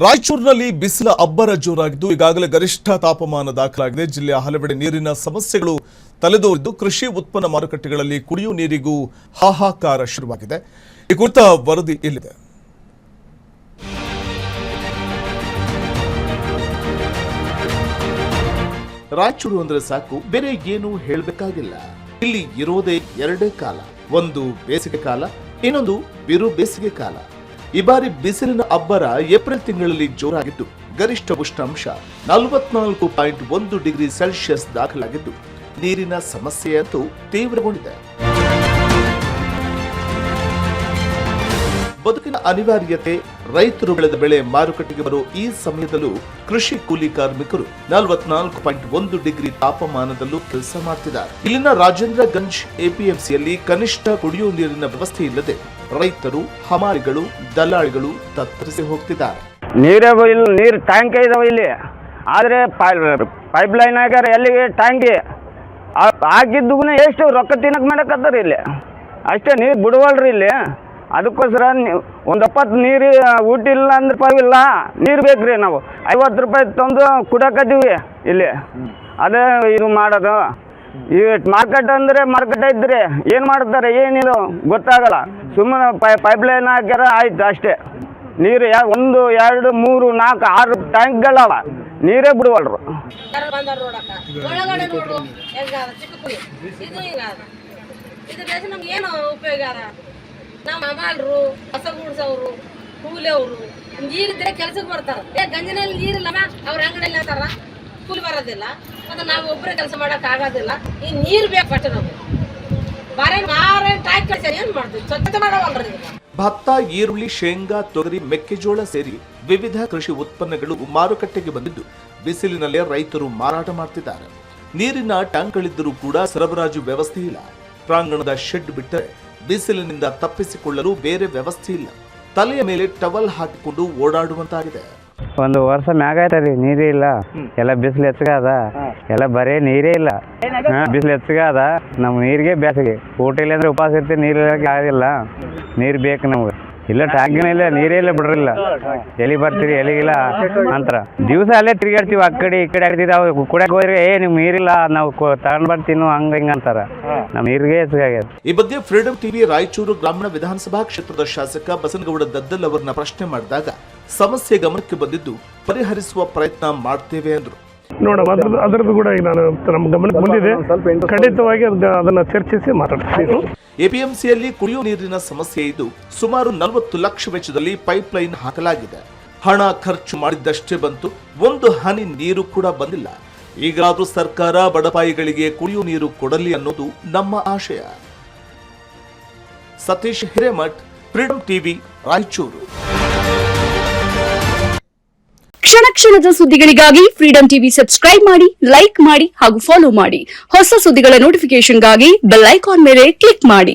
ರಾಯಚೂರಿನಲ್ಲಿ ಬಿಸಿಲ ಅಬ್ಬರ ಜೋರಾಗಿದ್ದು ಈಗಾಗಲೇ ಗರಿಷ್ಠ ತಾಪಮಾನ ದಾಖಲಾಗಿದೆ. ಜಿಲ್ಲೆಯ ಹಲವೆಡೆ ನೀರಿನ ಸಮಸ್ಯೆಗಳು ತಲೆದೋರಿದ್ದು ಕೃಷಿ ಉತ್ಪನ್ನ ಮಾರುಕಟ್ಟೆಗಳಲ್ಲಿ ಕುಡಿಯುವ ನೀರಿಗೂ ಹಾಹಾಕಾರ ಶುರುವಾಗಿದೆ. ಈ ಕುರಿತ ವರದಿ ಇಲ್ಲಿದೆ. ರಾಯಚೂರು ಅಂದ್ರೆ ಸಾಕು, ಬೇರೆ ಏನು ಹೇಳಬೇಕಾಗಿಲ್ಲ. ಇಲ್ಲಿ ಇರೋದೇ ಎರಡೇ ಕಾಲ, ಒಂದು ಬೇಸಿಗೆ ಕಾಲ, ಇನ್ನೊಂದು ಬಿರು ಬೇಸಿಗೆ ಕಾಲ. ಈ ಬಾರಿ ಬಿಸಿಲಿನ ಅಬ್ಬರ ಏಪ್ರಿಲ್ ತಿಂಗಳಲ್ಲಿ ಜೋರಾಗಿದ್ದು ಗರಿಷ್ಠ ಉಷ್ಣಾಂಶ 44.1 ಡಿಗ್ರಿ ಸೆಲ್ಸಿಯಸ್ ದಾಖಲಾಗಿದ್ದು ನೀರಿನ ಸಮಸ್ಯೆಯಂತೂ ತೀವ್ರಗೊಂಡಿದೆ. ಬದುಕಿನ ಅನಿವಾರ್ಯತೆ, ರೈತರು ಬೆಳೆದ ಬೆಳೆ ಮಾರುಕಟ್ಟೆಗೆ ಬರುವ ಈ ಸಮಯದಲ್ಲೂ ಕೃಷಿ ಕೂಲಿ ಕಾರ್ಮಿಕರು 44.1 ಡಿಗ್ರಿ ತಾಪಮಾನದಲ್ಲೂ ಕೆಲಸ ಮಾಡ್ತಿದ್ದಾರೆ. ಇಲ್ಲಿನ ರಾಜೇಂದ್ರಗಂಜ್ ಎಪಿಎಂಸಿಯಲ್ಲಿ ಕನಿಷ್ಠ ಕುಡಿಯುವ ನೀರಿನ ವ್ಯವಸ್ಥೆ ಇಲ್ಲದೆ ರೈತರು, ಹಮಾರಿಗಳು, ದಲ್ಲಾಳಿಗಳು ತತ್ತರಿಸಿ ಹೋಗ್ತಿದ್ದಾರೆ. ನೀರು ಟ್ಯಾಂಕ್ ಇದಾವೆ ಇಲ್ಲಿ, ಆದ್ರೆ ಪೈಪ್ ಲೈನ್ ಆಗ್ಯಾರ. ಎಲ್ಲಿಗೆ ಟ್ಯಾಂಕಿ ಹಾಕಿದ್ದು ಎಷ್ಟು ರೊಕ್ಕ ತಿನ್ನಕ್ ಮಾಡಕತ್ತಾರ ಇಲ್ಲಿ, ಅಷ್ಟೇ ನೀರು ಬಿಡುವಲ್ರಿ ಇಲ್ಲಿ. ಅದಕ್ಕೋಸ್ಕರ ಒಂದು 70 ನೀರು ಊಟ ಇಲ್ಲ ಅಂದ್ರೆ ಪರವಾಗಿಲ್ಲ, ನೀರು ಬೇಕ್ರಿ. ನಾವು 50 ರೂಪಾಯಿ ತಂದು ಕುಡಕತ್ತೀವಿ ಇಲ್ಲಿ. ಅದೇ ಇದು ಮಾಡೋದು. ಈ ಮಾರ್ಕೆಟ್ ಅಂದರೆ ಮಾರ್ಕೆಟ್ ಇದ್ರೆ ಏನು ಮಾಡ್ತಾರೆ ಏನಿದು ಗೊತ್ತಾಗಲ್ಲ. ಸುಮ್ಮನೆ ಪೈಪ್ ಲೈನ್ ಹಾಕ್ಯಾರ ಆಯ್ತು ಅಷ್ಟೇ. ನೀರು 1, 2, 3, 4, 6 ಟ್ಯಾಂಕ್ಗಳವ, ನೀರೇ ಬಿಡುವಲ್ರು. ನಮ್ಮ ಅಮಾಲ್ರು, ಕಸ ಗುಡ್ಸವ್ರು, ಕೂಲಿ ಅವರು ನೀರಿದ್ರೆ ಕೆಲ್ಸಕ್ಕೆ ಬರ್ತಾರ. ಗಂಜಿನಲ್ಲಿ ನೀರಿಲ್ಲ, ಅವ್ರ ಅಂಗಡಿಯಲ್ಲಿ ಅಂತಾರ ಕೂಲಿ ಬರೋದಿಲ್ಲ. ಮತ್ತೆ ನಾವು ಒಬ್ಬರೇ ಕೆಲಸ ಮಾಡಕ್ ಆಗೋದಿಲ್ಲ. ಈ ನೀರು ಬೇಕು ಅಷ್ಟೇ. ನಮ್ಗೆ ಬಾರೆ ಟ್ಯಾಂಕ್ ಕಳ್ಸ ಏನ್ ಮಾಡ್ತೀವಿ, ಸ್ವಚ್ಛತೆ ಮಾಡವಲ್ರಿ. ಭತ್ತ, ಈರುಳ್ಳಿ, ಶೇಂಗಾ, ತೊಗರಿ, ಮೆಕ್ಕೆಜೋಳ ಸೇರಿ ವಿವಿಧ ಕೃಷಿ ಉತ್ಪನ್ನಗಳು ಮಾರುಕಟ್ಟೆಗೆ ಬಂದಿದ್ದು ಬಿಸಿಲಿನಲ್ಲೇ ರೈತರು ಮಾರಾಟ ಮಾಡ್ತಿದ್ದಾರೆ. ನೀರಿನ ಟ್ಯಾಂಕ್ಗಳಿದ್ದರೂ ಕೂಡ ಸರಬರಾಜು ವ್ಯವಸ್ಥೆ ಇಲ್ಲ. ಪ್ರಾಂಗಣದ ಶೆಡ್ ಬಿಟ್ಟರೆ ಬಿಸಿಲಿನಿಂದ ತಪ್ಪಿಸಿಕೊಳ್ಳಲು ಬೇರೆ ವ್ಯವಸ್ಥೆ ಇಲ್ಲ. ತಲೆಯ ಮೇಲೆ ಟವಲ್ ಹಾಕಿಕೊಂಡು ಓಡಾಡುವಂತಾಗಿದೆ. ಒಂದು ವರ್ಷ ಮ್ಯಾಗ ಆಯ್ತರಿ, ನೀರೇ ಇಲ್ಲ. ಎಲ್ಲ ಬಿಸಿಲು ಹೆಚ್ಚಾದ, ಎಲ್ಲ ಬರೇ ನೀರೇ ಇಲ್ಲ. ಬಿಸಿಲು ಹೆಚ್ಚಾದ, ನಮ್ಗೆ ನೀರಿಗೆ ಬೇಸಿಗೆ. ಊಟ ಇಲ್ಲ ಅಂದ್ರೆ ಉಪವಾಸ ಇರ್ತೀವಿ, ನೀರು ಆಗಿಲ್ಲ. ನೀರು ಬೇಕು ನಮ್ಗೆ. ಇಲ್ಲ ಟ್ಯಾಂಕಿನ ಇಲ್ಲ, ನೀರೇ ಇಲ್ಲ ಬಿಡ್ರಿಲ್ಲ. ಎಲ್ಲಿ ಬರ್ತೀರಿ ಎಲ್ಲಿಗಿಲ್ಲ ಅಂತಾರ. ದಿವಸ ಅಲ್ಲೇ ತಿರುಗಾಡ್ತೀವಿ, ಆ ಕಡೆ ಈ ಕಡೆ ಆಗ್ತಿದ್ವಿ. ಅವ್ರು ಕುಡಿಯಕ್ಕೆ ಹೋದ್ರೆ ನಿಮ್ಗೆ ನೀರಿಲ್ಲ, ನಾವು ತಗೊಂಡ್ ಬರ್ತೀವಿ ಹಂಗ ಹಿಂಗ ಅಂತಾರ. ನಮ್ ನೀರಿಗೆ ಹೆಚ್ಚಾಗ್ಯದ. ಈ ಬಗ್ಗೆ ಫ್ರೀಡಂ ಟಿವಿ ರಾಯಚೂರು ಗ್ರಾಮೀಣ ವಿಧಾನಸಭಾ ಕ್ಷೇತ್ರದ ಶಾಸಕ ಬಸನಗೌಡ ದದ್ದಲ್ ಅವರನ್ನ ಪ್ರಶ್ನೆ ಮಾಡಿದಾಗ ಸಮಸ್ಯೆ ಗಮನಕ್ಕೆ ಬಂದಿದ್ದು ಪರಿಹರಿಸುವ ಪ್ರಯತ್ನ ಮಾಡ್ತೇವೆ ಅಂದ್ರು. ನೋಡಮ್ಮ, ಅದರದ್ದು ಕೂಡ ನಾನು ನಮ್ಮ ಗಮನಕ್ಕೆ ಬಂದಿದೆ. ಖಂಡಿತವಾಗಿ ಅದನ್ನ ಚರ್ಚಿಸಿ ಮಾತಾಡ್ತೀನಿ. ಎಪಿಎಂಸಿಯಲ್ಲಿ ಕುಡಿಯುವ ನೀರಿನ ಸಮಸ್ಯೆ ಇದ್ದು ಸುಮಾರು 40 ಲಕ್ಷ ವೆಚ್ಚದಲ್ಲಿ ಪೈಪ್ ಲೈನ್ ಹಾಕಲಾಗಿದೆ. ಹಣ ಖರ್ಚು ಮಾಡಿದ್ದಷ್ಟೇ ಬಂತು, ಒಂದು ಹನಿ ನೀರು ಕೂಡ ಬಂದಿಲ್ಲ. ಈಗಾದ್ರೂ ಸರ್ಕಾರ ಬಡಪಾಯಿಗಳಿಗೆ ಕುಡಿಯುವ ನೀರು ಕೊಡಲಿ ಅನ್ನೋದು ನಮ್ಮ ಆಶಯ. Satish Hiremath, freedom TV, Raichur. ಕ್ಷಣ ಕ್ಷಣದ ಸುದ್ದಿಗಳಿಗಾಗಿ ಫ್ರೀಡಂ ಟಿವಿ ಸಬ್ಸ್ಕ್ರೈಬ್ ಮಾಡಿ, ಲೈಕ್ ಮಾಡಿ ಹಾಗೂ ಫಾಲೋ ಮಾಡಿ. ಹೊಸ ಸುದ್ದಿಗಳ ನೋಟಿಫಿಕೇಶನ್ಗಾಗಿ ಬೆಲ್ ಐಕಾನ್ ಮೇಲೆ ಕ್ಲಿಕ್ ಮಾಡಿ.